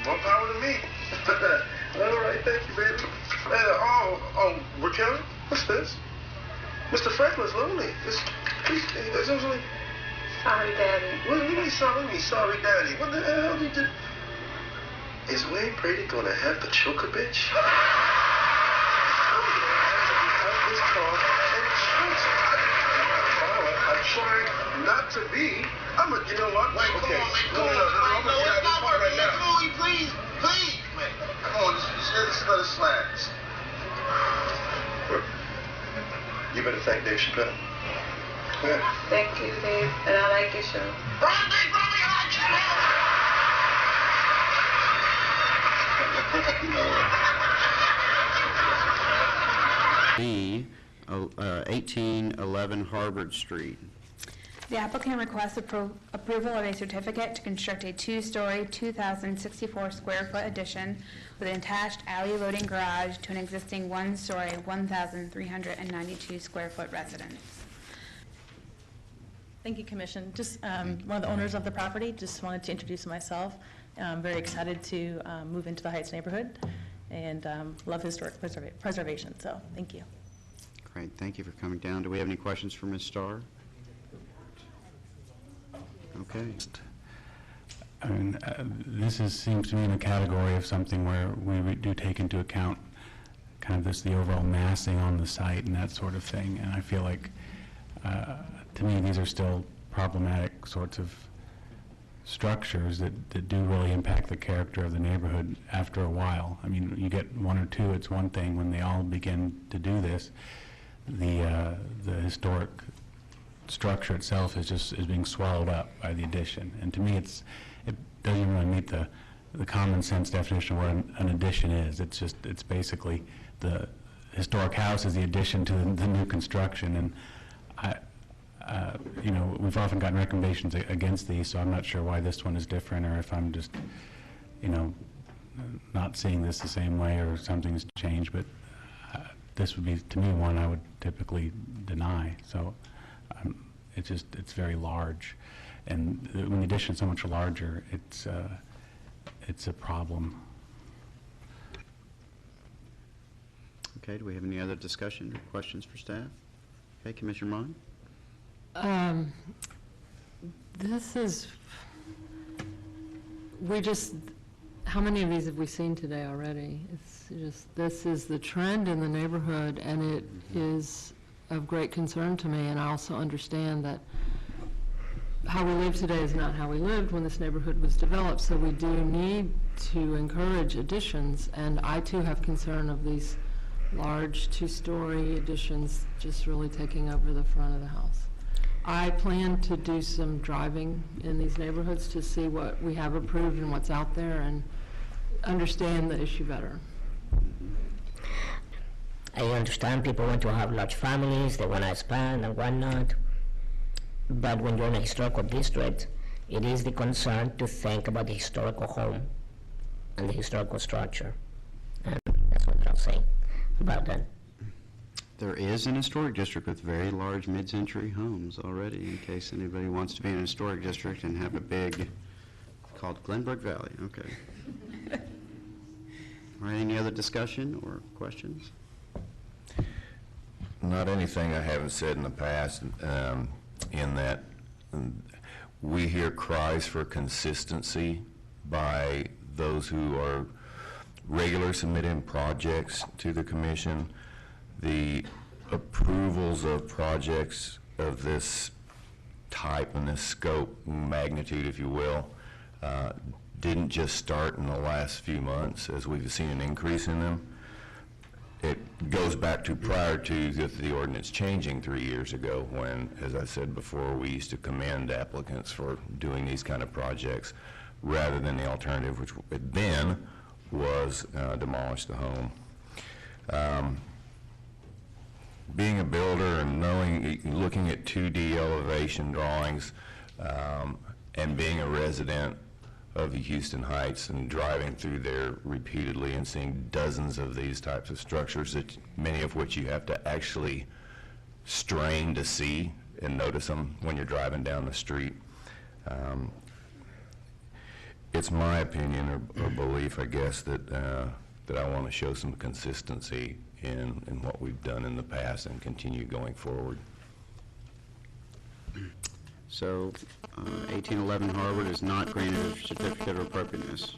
More power to me. All right, thank you, baby. Raquel, what's this? Mr. Franklin's lonely. It's only... Sorry, Daddy. What do you mean sorry, Daddy? What the hell did you do? Is Wayne Brady gonna have the choke a bitch? I'm trying not to be. You know what? Wait, okay. Come on, no, it's not working. Louis, please, man. Come on, just let us slide. You better thank Dave Chappelle. Yeah. Thank you, Dave, and I like your show. B, 1811 Harvard Street. The applicant requests approval of a certificate to construct a two-story, 2,064 square foot addition with an attached alley loading garage to an existing one-story, 1,392 square foot residence. Thank you, Commission. Just one of the owners of the property. Just wanted to introduce myself. I'm very excited to move into the Heights neighborhood and love historic preservation. So thank you. Great, thank you for coming down. Do we have any questions for Ms. Starr? Okay. I mean, seems to me in the category of something where we do take into account kind of the overall massing on the site and that sort of thing. And I feel like, to me, these are still problematic sorts of structures that do really impact the character of the neighborhood after a while. I mean, you get one or two, it's one thing. When they all begin to do this, the historic structure itself is being swallowed up by the addition. And to me, it doesn't really meet the common sense definition of what an addition is. It's basically the historic house is the addition to the new construction. And we've often gotten recommendations against these, so I'm not sure why this one is different, or if I'm just, not seeing this the same way, or something's changed. But this would be, to me, one I would typically deny. So it's very large, and when the addition is so much larger, it's a problem. Okay, do we have any other discussion or questions for staff? Okay, Commissioner Mon? How many of these have we seen today already? This is the trend in the neighborhood, and it is of great concern to me. And I also understand that how we live today is not how we lived when this neighborhood was developed, so we do need to encourage additions. And I too have concern of these large two-story additions just really taking over the front of the house. I plan to do some driving in these neighborhoods to see what we have approved and what's out there and understand the issue better. I understand people want to have large families, they want to expand and whatnot. But when you're in a historical district, it is the concern to think about the historical home and the historical structure. And that's what I'll say about that. There is an historic district with very large mid-century homes already, in case anybody wants to be in a historic district and have a big, called Glenbrook Valley. Okay. All right, any other discussion or questions? Not anything I haven't said in the past, in that we hear cries for consistency by those who are regular submitting projects to the commission. The approvals of projects of this type and this scope, magnitude, if you will, didn't just start in the last few months as we've seen an increase in them. It goes back to prior to the ordinance changing 3 years ago when, as I said before, we used to commend applicants for doing these kind of projects rather than the alternative, which then was demolish the home. Being a builder and looking at 2D elevation drawings and being a resident of Houston Heights and driving through there repeatedly and seeing dozens of these types of structures, that many of which you have to actually strain to see and notice them when you're driving down the street. it's my opinion or belief, I guess, that I want to show some consistency in what we've done in the past and continue going forward. So 1811 Harvard is not granted a certificate of appropriateness.